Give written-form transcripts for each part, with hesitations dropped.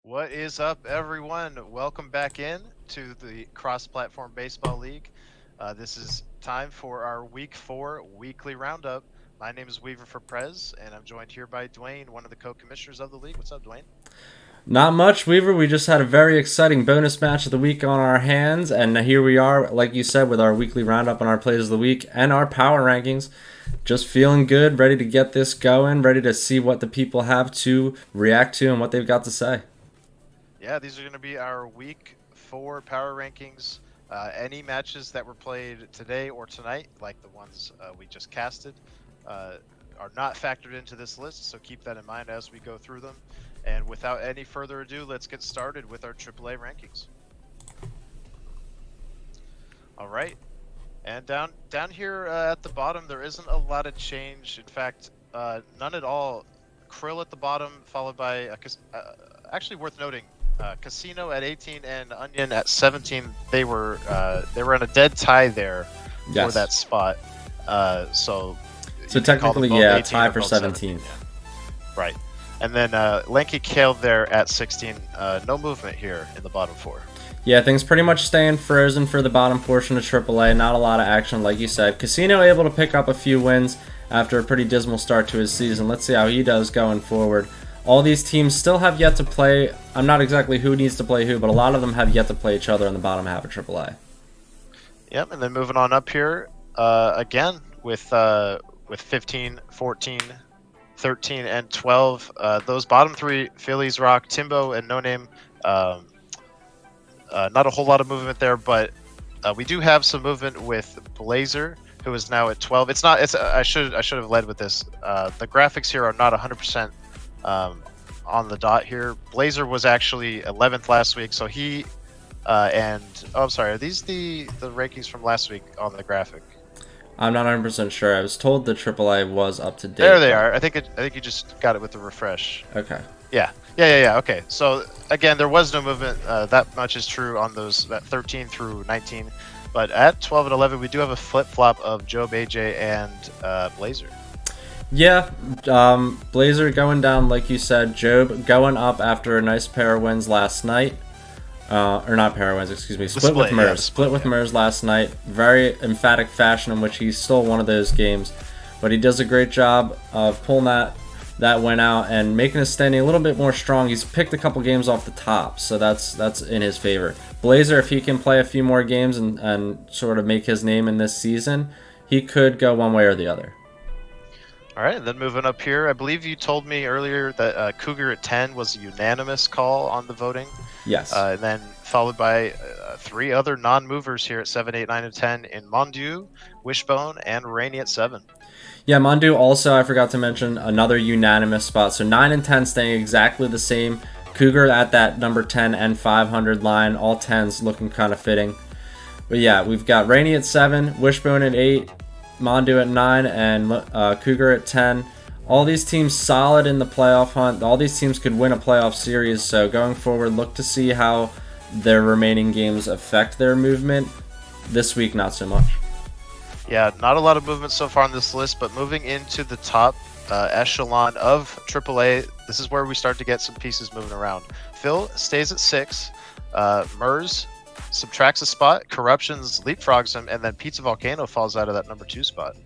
What is up, everyone? Welcome back in to the Cross-Platform Baseball League. This is time for our Week 4 weekly roundup. My name is Weaver for Prez, and I'm joined here by Dwayne, one of the co-commissioners of the league. What's up, Dwayne? Not much, Weaver. We just had a very exciting bonus match of the week on our hands, and here we are, like you said, with our weekly roundup on our plays of the week and our power rankings. Just feeling good, ready to get this going, ready to see what the people have to react to and what they've got to say. Yeah, these are going to be our Week 4 power rankings. Any matches that were played today or tonight, like the ones we just casted, are not factored into this list, so keep that in mind as we go through them. And without any further ado, let's get started with our AAA rankings. All right, and down here at the bottom, there isn't a lot of change. In fact, none at all. Krill at the bottom, followed by actually worth noting, Casino at 18 and Onion at 17. They were in a dead tie there for that spot. So technically, yeah, tie for 17th. Right. And then Lanky Kale there at 16. No movement here in the bottom 4. Yeah, things pretty much staying frozen for the bottom portion of AAA. Not a lot of action, like you said. Casino able to pick up a few wins after a pretty dismal start to his season. Let's see how he does going forward. All these teams still have yet to play. I'm not exactly who needs to play who, but a lot of them have yet to play each other in the bottom half of AAA. Yep, and then moving on up here, again with 15, 14, 13, and 12. Those bottom 3, Phillies, Rock, Timbo, and No Name. Not a whole lot of movement there, but we do have some movement with Blazer, who is now at 12. I should have led with this. The graphics here are not 100% on the dot here. Blazer was actually 11th last week, so he I'm sorry, are these the rankings from last week on the graphic? I'm not 100% sure. I was told the AAA was up to date. There they are. I think you just got it with the refresh. Okay. Yeah. Okay. So again, there was no movement. That much is true on that 13 through 19. But at 12 and 11, we do have a flip-flop of Job, AJ, and Blazer. Yeah, Blazer going down, like you said. Job going up after a nice pair of wins last night. Or not pair of wins, excuse me. Split with Mers. Split with Mers last night. Very emphatic fashion in which he stole one of those games. But he does a great job of pulling that win out and making his standing a little bit more strong. He's picked a couple games off the top, so that's in his favor. Blazer, if he can play a few more games and sort of make his name in this season, he could go one way or the other. All right, and then moving up here, I believe you told me earlier that Cougar at 10 was a unanimous call on the voting. Yes. And then followed by 3 other non-movers here at 7, 8, 9, and 10 in Mondu, Wishbone, and Rainy at 7. Yeah, Mondu also, I forgot to mention, another unanimous spot. So 9 and 10 staying exactly the same. Cougar at that number 10 and 500 line. All 10s looking kind of fitting. But yeah, we've got Rainy at 7, Wishbone at 8, Mondu at 9, and Cougar at 10. All these teams solid in the playoff hunt. All these teams could win a playoff series. So going forward, look to see how their remaining games affect their movement. This week, not so much. Yeah, not a lot of movement so far on this list, but moving into the top echelon of AAA, this is where we start to get some pieces moving around. Phil stays at 6. Mers subtracts a spot. Corruptions leapfrogs him, and then Pizza Volcano falls out of that number 2 spot.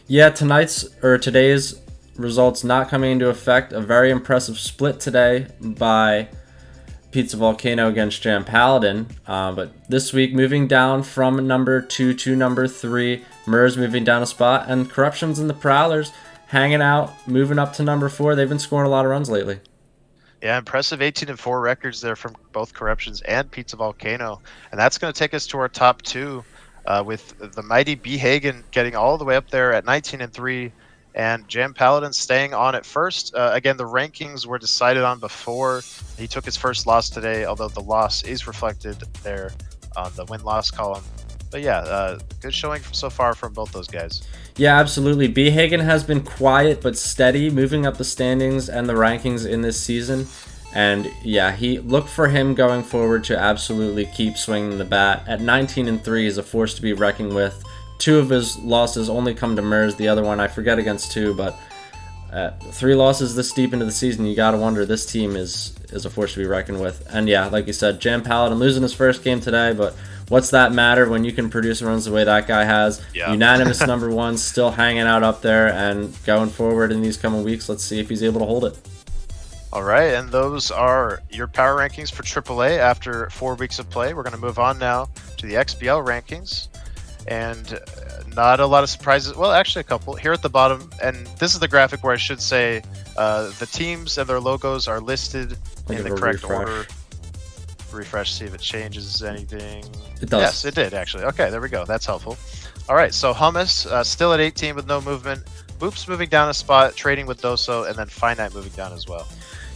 Yeah, today's results not coming into effect. A very impressive split today by Pizza Volcano against Jam Paladin. But this week, moving down from number 2 to number 3, Mers moving down a spot, and Corruptions and the Prowlers hanging out, moving up to number 4. They've been scoring a lot of runs lately. Yeah, impressive 18-4 records there from both Corruptions and Pizza Volcano. And that's going to take us to our top 2 with the mighty B. Hagen getting all the way up there at 19-3 and Jam Paladin staying on at first. Again, the rankings were decided on before he took his first loss today, although the loss is reflected there on the win-loss column. But yeah, good showing so far from both those guys. Yeah, absolutely. B. Hagen has been quiet but steady, moving up the standings and the rankings in this season. And yeah, look for him going forward to absolutely keep swinging the bat. At 19-3, he's a force to be reckoned with. 2 of his losses only come to Mers. The other one I forget against 2, but 3 losses this deep into the season, you gotta wonder this team is a force to be reckoned with. And yeah, like you said, Jam Paladin losing his first game today, but what's that matter when you can produce runs the way that guy has? Yeah. Unanimous number 1, still hanging out up there, and going forward in these coming weeks, let's see if he's able to hold it. All right, and those are your power rankings for AAA after 4 weeks of play. We're going to move on now to the XBL rankings, and not a lot of surprises. Well, actually a couple here at the bottom, and this is the graphic where I should say the teams and their logos are listed in the correct order. Refresh, see if it changes anything. It does. Yes, it did actually. Okay, there we go. That's helpful. All right, so Hummus still at 18 with no movement. Boops moving down a spot, trading with Doso, and then Finite moving down as well.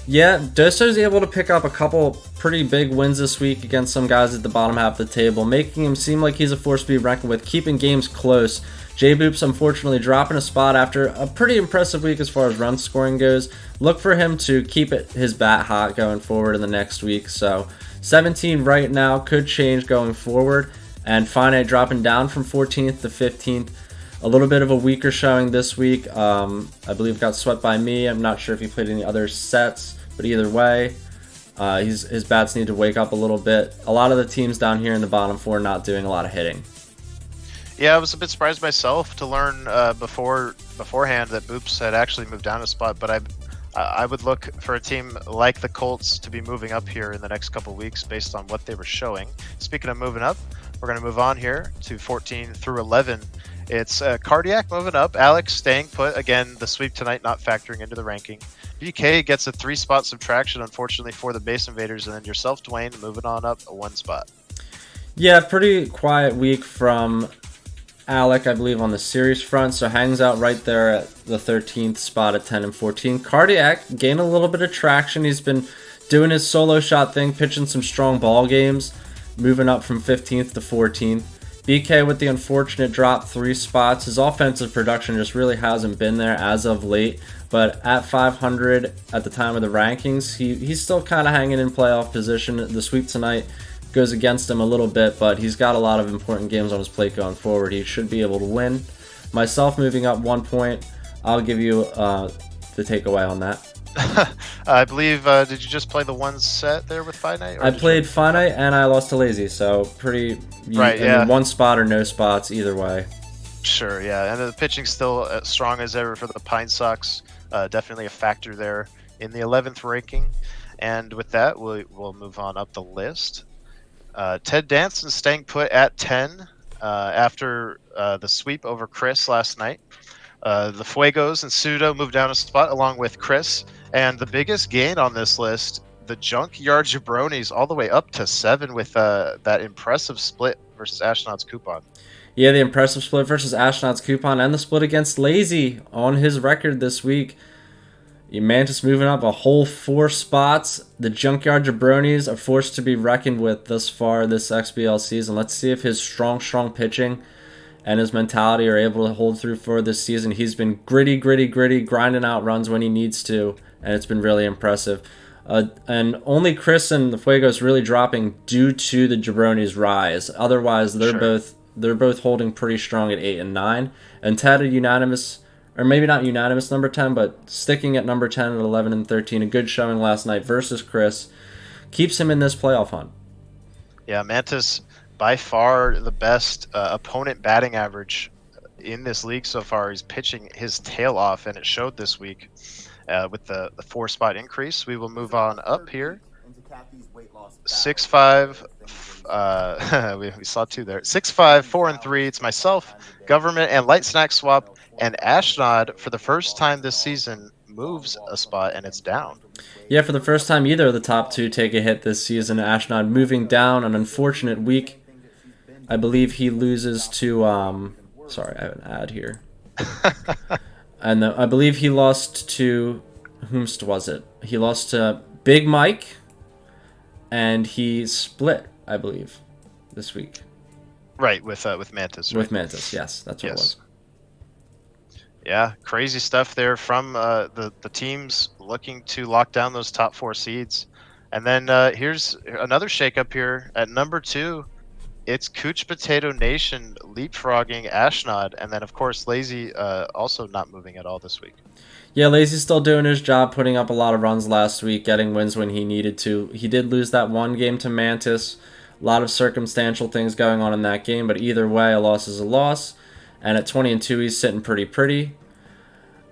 Yeah, Doso's able to pick up a couple pretty big wins this week against some guys at the bottom half of the table, making him seem like he's a force to be reckoned with, keeping games close. J-Boops unfortunately dropping a spot after a pretty impressive week as far as run scoring goes. Look for him to keep his bat hot going forward in the next week. So 17 right now, could change going forward. And Finite dropping down from 14th to 15th. A little bit of a weaker showing this week. I believe got swept by me. I'm not sure if he played any other sets, but either way, his bats need to wake up a little bit. A lot of the teams down here in the bottom 4 not doing a lot of hitting. Yeah, I was a bit surprised myself to learn beforehand that Boops had actually moved down a spot, but I would look for a team like the Colts to be moving up here in the next couple weeks based on what they were showing. Speaking of moving up, we're going to move on here to 14 through 11. It's Cardiac moving up, Alex staying put. Again, the sweep tonight not factoring into the ranking. BK gets a 3-spot subtraction, unfortunately, for the Base Invaders, and then yourself, Dwayne, moving on up a 1 spot. Yeah, pretty quiet week from Alec, I believe, on the series front, so hangs out right there at the 13th spot at 10 and 14. Cardiac gained a little bit of traction. He's been doing his solo shot thing, pitching some strong ball games, moving up from 15th to 14th. BK with the unfortunate drop 3 spots. His offensive production just really hasn't been there as of late, but at 500 at the time of the rankings, he's still kind of hanging in playoff position. The sweep tonight goes against him a little bit, but he's got a lot of important games on his plate going forward. He should be able to win. Myself moving up 1 point, I'll give you the takeaway on that. I believe, did you just play the 1 set there with Finite? I played Finite and I lost to Lazy, so pretty... Right, yeah. 1 spot or no spots, either way. Sure, yeah. And the pitching's still as strong as ever for the Pine Sox. Definitely a factor there in the 11th ranking. And with that, we'll move on up the list. Ted Danson staying put at 10 after the sweep over Chris last night. The Fuegos and Pseudo move down a spot along with Chris. And the biggest gain on this list, the Junkyard Jabronis, all the way up to 7 with that impressive split versus Astronaut's Coupon. Yeah, the impressive split versus Astronaut's Coupon and the split against Lazy on his record this week. Mantis moving up a whole 4 spots. The Junkyard Jabronis are forced to be reckoned with thus far this XBL season. Let's see if his strong pitching and his mentality are able to hold through for this season. He's been gritty, grinding out runs when he needs to, and it's been really impressive. And only Chris and the Fuegos really dropping due to the Jabronis' rise. Otherwise, they're both holding pretty strong at 8 and 9. And Ted, a unanimous, or maybe not unanimous number 10, but sticking at number 10 at 11 and 13. A good showing last night versus Chris keeps him in this playoff hunt. Yeah, Mantis by far the best opponent batting average in this league so far. He's pitching his tail off, and it showed this week with the 4-spot increase. We will move on up here. 6'5", we saw 2 there. 6'5", 4 and 3. It's myself, Government, and Light Snack Swap. And Ashnod, for the first time this season, moves a spot, and it's down. Yeah, for the first time, either of the top 2 take a hit this season. Ashnod moving down, an unfortunate week. I believe he loses to, sorry, I have an ad here. And I believe he lost to, whomst was it? He lost to Big Mike, and he split, I believe, this week. Right, with Mantis. Right? With Mantis, yes, that's what it was. Yeah, crazy stuff there from the teams looking to lock down those top 4 seeds. And then here's another shakeup here at number 2. It's Cooch Potato Nation leapfrogging Ashnod, and then of course Lazy also not moving at all this week. Yeah, Lazy's still doing his job, putting up a lot of runs last week, getting wins when he needed to. He did lose that one game to Mantis. A lot of circumstantial things going on in that game, but either way, a loss is a loss. And at 20 and 2, he's sitting pretty.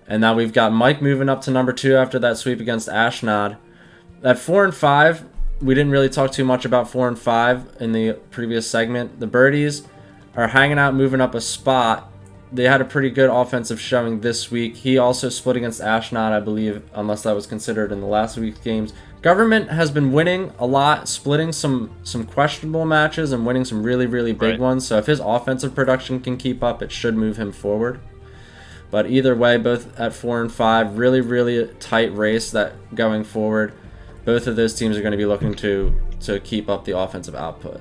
And now we've got Mike moving up to number 2 after that sweep against Ashnod. At 4 and 5, we didn't really talk too much about 4 and 5 in the previous segment. The Birdies are hanging out, moving up a spot. They had a pretty good offensive showing this week. He also split against Ashnod, I believe, unless that was considered in the last week's games. Government has been winning a lot, splitting some questionable matches and winning some really big ones. So if his offensive production can keep up, it should move him forward. But either way, both at 4 and 5, really tight race that going forward. Both of those teams are going to be looking to keep up the offensive output.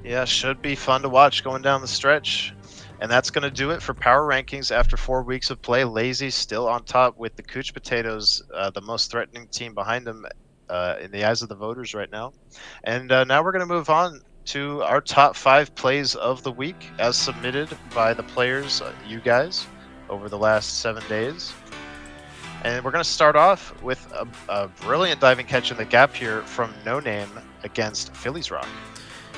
Yeah, should be fun to watch going down the stretch. And that's going to do it for power rankings after 4 weeks of play. Lazy still on top with the Cooch Potatoes, the most threatening team behind them in the eyes of the voters right now. And now we're going to move on to our top 5 plays of the week as submitted by the players, you guys, over the last 7 days. And we're going to start off with a brilliant diving catch in the gap here from No Name against Phillies Rock.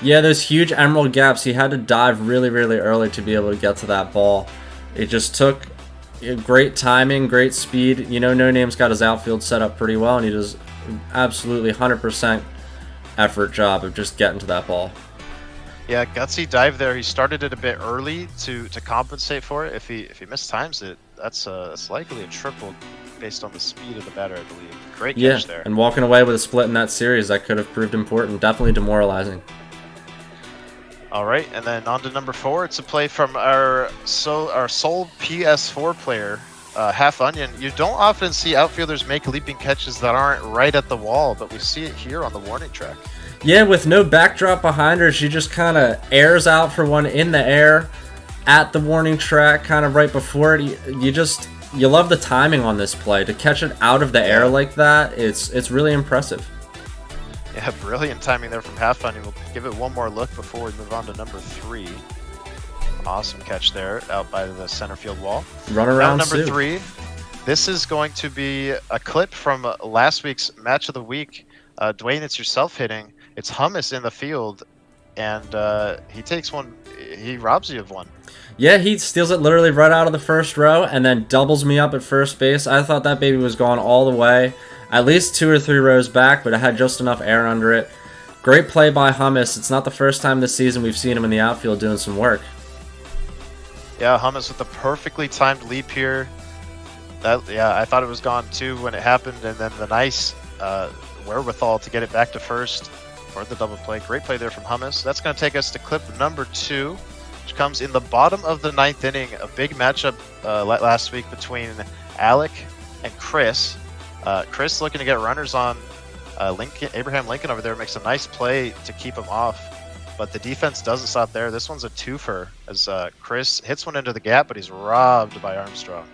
Yeah, those huge emerald gaps. He had to dive really early to be able to get to that ball. It just took great timing, great speed. You know, No Name's got his outfield set up pretty well, and he does absolutely 100% effort job of just getting to that ball. Yeah, gutsy dive there. He started it a bit early to compensate for it. If he mistimes it, that's likely a triple based on the speed of the batter, I believe. Great catch there. And walking away with a split in that series, that could have proved important. Definitely demoralizing. All right, and then on to number 4. It's a play from our sole PS4 player, Half Onion. You don't often see outfielders make leaping catches that aren't right at the wall, but we see it here on the warning track. Yeah, with no backdrop behind her, she just kind of airs out for one in the air at the warning track, kind of right before it. You love the timing on this play. To catch it out of the air like that, it's really impressive. Yeah, brilliant timing there from Half Onion. We'll give it one more look before we move on to number 3. Awesome catch there out by the center field wall. Run around number 3. This is going to be a clip from last week's match of the week. Dwayne, it's yourself hitting. It's Hummus in the field, and he takes one. He robs you of one. Yeah, he steals it literally right out of the first row and then doubles me up at first base. I thought that baby was gone all the way, at least 2 or 3 rows back, but it had just enough air under it. Great play by Hummus. It's not the first time this season we've seen him in the outfield doing some work. Yeah, Hummus with a perfectly timed leap here. I thought it was gone too when it happened, and then the nice wherewithal to get it back to first for the double play. Great play there from Hummus. That's going to take us to clip number 2, which comes in the bottom of the 9th inning. A big matchup last week between Alec and Chris. Chris looking to get runners on Abraham Lincoln over there, makes a nice play to keep him off. But the defense doesn't stop there. This one's a twofer as Chris hits one into the gap, but he's robbed by Armstrong.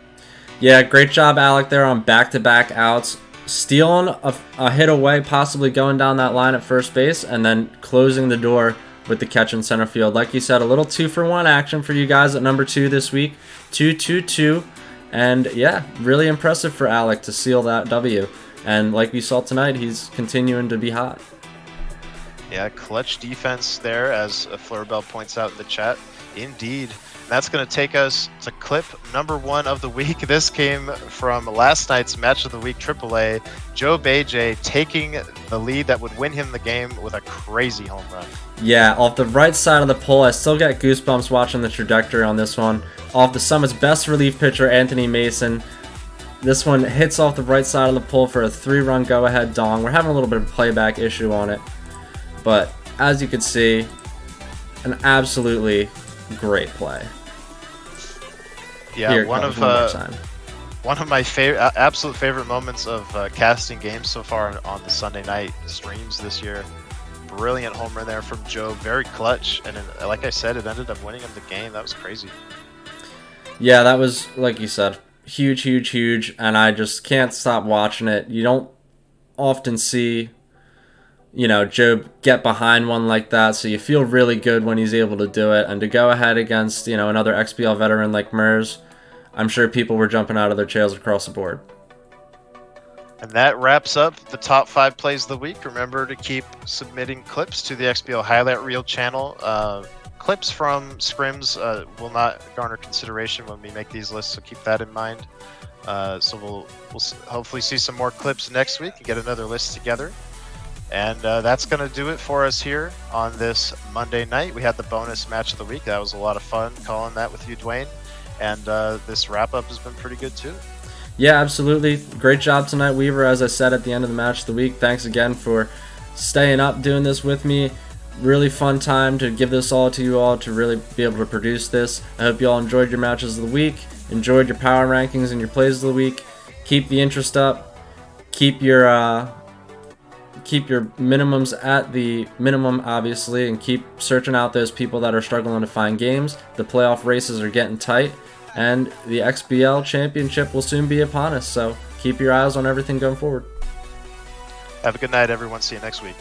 Yeah, great job, Alec, there on back-to-back outs. Stealing a hit away, possibly going down that line at first base, and then closing the door with the catch in center field. Like you said, a little 2-for-1 action for you guys at number 2 this week. 2-2-2. And yeah, really impressive for Alec to seal that W. And like we saw tonight, he's continuing to be hot. Yeah, clutch defense there, as Fleurbell points out in the chat. Indeed. That's going to take us to clip number 1 of the week. This came from last night's Match of the Week AAA. Joe Beje taking the lead that would win him the game with a crazy home run. Yeah, off the right side of the pole. I still get goosebumps watching the trajectory on this one. Off the Summit's best relief pitcher, Anthony Mason. This one hits off the right side of the pole for a 3-run go-ahead dong. We're having a little bit of a playback issue on it. But as you can see, an absolutely great play. Yeah, one of my absolute favorite moments of casting games so far on the Sunday night streams this year. Brilliant home run there from Joe, very clutch, and like I said, it ended up winning him the game. That was crazy. Yeah, that was, like you said, huge, and I just can't stop watching it. You don't often see, Joe get behind one like that, so you feel really good when he's able to do it. And to go ahead against, another XBL veteran like Mers, I'm sure people were jumping out of their chairs across the board. And that wraps up the top 5 plays of the week. Remember to keep submitting clips to the XBL Highlight Reel channel. Clips from scrims will not garner consideration when we make these lists, so keep that in mind. So we'll hopefully see some more clips next week and get another list together. And that's going to do it for us here on this Monday night. We had the bonus match of the week. That was a lot of fun calling that with you, Dwayne. And this wrap-up has been pretty good, too. Yeah, absolutely. Great job tonight, Weaver, as I said at the end of the match of the week. Thanks again for staying up, doing this with me. Really fun time to give this all to you all, to really be able to produce this. I hope you all enjoyed your matches of the week, enjoyed your power rankings and your plays of the week. Keep the interest up. Keep your minimums at the minimum, obviously, and keep searching out those people that are struggling to find games. The playoff races are getting tight, and the XBL championship will soon be upon us, so keep your eyes on everything going forward. Have a good night, everyone. See you next week.